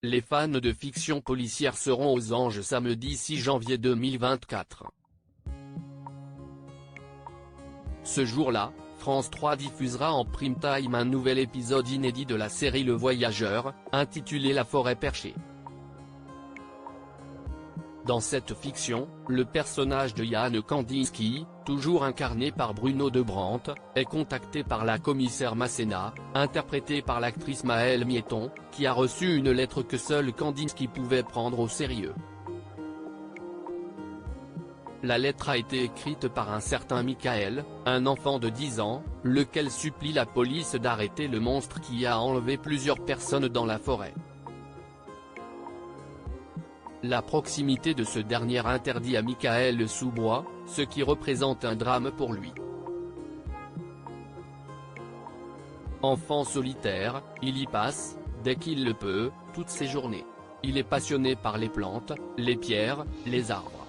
les fans de fiction policière seront aux anges samedi 6 janvier 2024. Ce jour-là, France 3 diffusera en prime time un nouvel épisode inédit de la série Le Voyageur, intitulé La Forêt Perchée. Dans cette fiction, le personnage de Jan Kandinski, toujours incarné par Bruno De Brandt, est contacté par la commissaire Masséna, interprétée par l'actrice Maëlle Mieton, qui a reçu une lettre que seul Kandinski pouvait prendre au sérieux. La lettre a été écrite par un certain Michael, un enfant de 10 ans, lequel supplie la police d'arrêter le monstre qui a enlevé plusieurs personnes dans la forêt. La proximité de ce dernier interdit à Michael le sous-bois, ce qui représente un drame pour lui. Enfant solitaire, il y passe, dès qu'il le peut, toutes ses journées. Il est passionné par les plantes, les pierres, les arbres.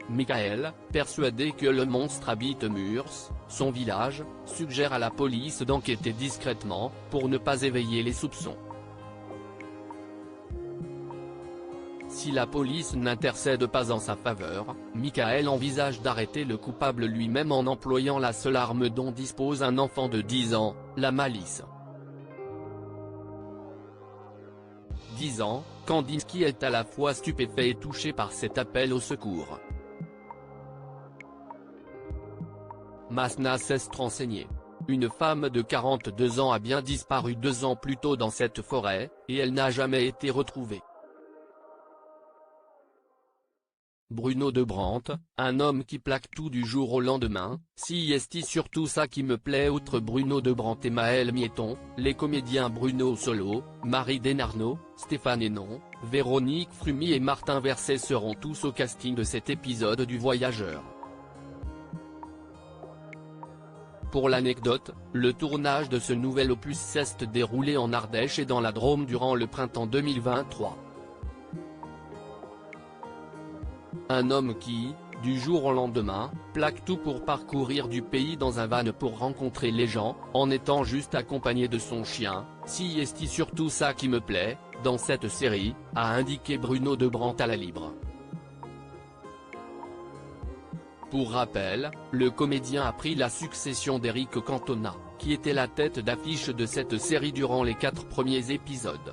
Michael, persuadé que le monstre habite Murs, son village, suggère à la police d'enquêter discrètement, pour ne pas éveiller les soupçons. Si la police n'intercède pas en sa faveur, Michael envisage d'arrêter le coupable lui-même en employant la seule arme dont dispose un enfant de 10 ans, la malice. 10 ans, Kandinski est à la fois stupéfait et touché par cet appel au secours. Masséna s'est renseignée. Une femme de 42 ans a bien disparu 2 ans plus tôt dans cette forêt, et elle n'a jamais été retrouvée. Bruno De Brandt, un homme qui plaque tout du jour au lendemain, si est surtout ça qui me plaît. Outre Bruno De Brandt et Maëlle Mieton, les comédiens Bruno Solo, Marie Denarno, Stéphane Hénon, Véronique Frumi et Martin Verset seront tous au casting de cet épisode du Voyageur. Pour l'anecdote, le tournage de ce nouvel opus s'est déroulé en Ardèche et dans la Drôme durant le printemps 2023. Un homme qui, du jour au lendemain, plaque tout pour parcourir du pays dans un van pour rencontrer les gens, en étant juste accompagné de son chien, si est surtout ça qui me plaît, dans cette série, a indiqué Bruno De Brandt à la Libre. Pour rappel, le comédien a pris la succession d'Éric Cantona, qui était la tête d'affiche de cette série durant les 4 premiers épisodes.